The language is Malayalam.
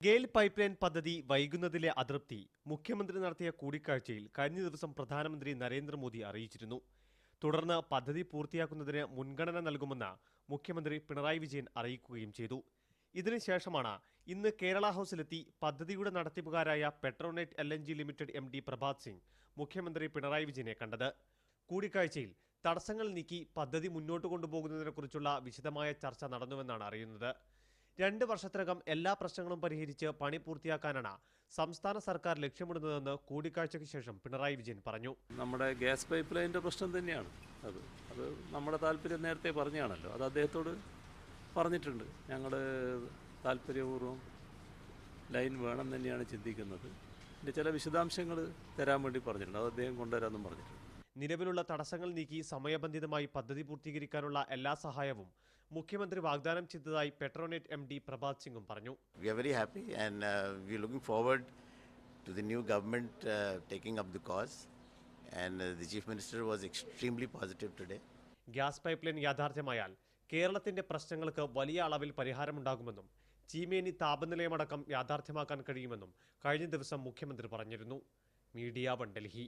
ഗെയിൽ പൈപ്പ് ലൈൻ പദ്ധതി വൈകുന്നതിലെ അതൃപ്തി മുഖ്യമന്ത്രി നടത്തിയ കൂടിക്കാഴ്ചയിൽ കഴിഞ്ഞ ദിവസം പ്രധാനമന്ത്രി നരേന്ദ്രമോദി അറിയിച്ചിരുന്നു. തുടർന്ന് പദ്ധതി പൂർത്തിയാക്കുന്നതിന് മുൻഗണന നൽകുമെന്ന് മുഖ്യമന്ത്രി പിണറായി വിജയൻ അറിയിക്കുകയും ചെയ്തു. ഇതിനുശേഷമാണ് ഇന്ന് കേരള ഹൌസിലെത്തി പദ്ധതിയുടെ നടത്തിപ്പുകാരായ Petronet LNG limited MD Prabhat Singh മുഖ്യമന്ത്രി പിണറായി വിജയനെ കണ്ടത്. കൂടിക്കാഴ്ചയിൽ തടസ്സങ്ങൾ നീക്കി പദ്ധതി മുന്നോട്ട് കൊണ്ടുപോകുന്നതിനെക്കുറിച്ചുള്ള വിശദമായ ചർച്ച നടന്നുവെന്നാണ് അറിയുന്നത്. 2 വർഷത്തിനകം എല്ലാ പ്രശ്നങ്ങളും പരിഹരിച്ച് പണി പൂർത്തിയാക്കാനാണ് സംസ്ഥാന സർക്കാർ ലക്ഷ്യമിടുന്നതെന്ന് കൂടിക്കാഴ്ചയ്ക്ക് ശേഷം പിണറായി വിജയൻ പറഞ്ഞു. നമ്മുടെ ഗ്യാസ് പൈപ്പ് ലൈനിൻ്റെ പ്രശ്നം തന്നെയാണ് അത് നമ്മുടെ താല്പര്യം നേരത്തെ പറഞ്ഞാണല്ലോ. അത് അദ്ദേഹത്തോട് പറഞ്ഞിട്ടുണ്ട്. ഞങ്ങൾ താല്പര്യപൂർവ്വം ലൈൻ വേണം തന്നെയാണ് ചിന്തിക്കുന്നത്. ഇതിൻ്റെ ചില വിശദാംശങ്ങൾ തരാൻ വേണ്ടി പറഞ്ഞിട്ടുണ്ട്. അത് അദ്ദേഹം കൊണ്ടുവരാമെന്നും പറഞ്ഞിട്ടുണ്ട്. നിലവിലുള്ള തടസ്സങ്ങൾ നീക്കി സമയബന്ധിതമായി പദ്ധതി പൂർത്തീകരിക്കാനുള്ള എല്ലാ സഹായവും മുഖ്യമന്ത്രി വാഗ്ദാനം ചെയ്തതായി പെട്രോനെറ്റ് MD പ്രഭാത് സിംഗും പറഞ്ഞു. We are very happy and we are looking forward to the new government taking up the cause and the Chief Minister was extremely positive today. Gas pipeline യാഥാർത്ഥ്യമായാൽ കേരളത്തിന്റെ പ്രശ്നങ്ങൾക്ക് വലിയ അളവിൽ പരിഹാരമുണ്ടാകുമെന്നും ചീമേനി താപനിലയമടക്കം യാഥാർത്ഥ്യമാക്കാൻ കഴിയുമെന്നും കഴിഞ്ഞ ദിവസം മുഖ്യമന്ത്രി പറഞ്ഞിരുന്നു. മീഡിയ 1 ഡൽഹി.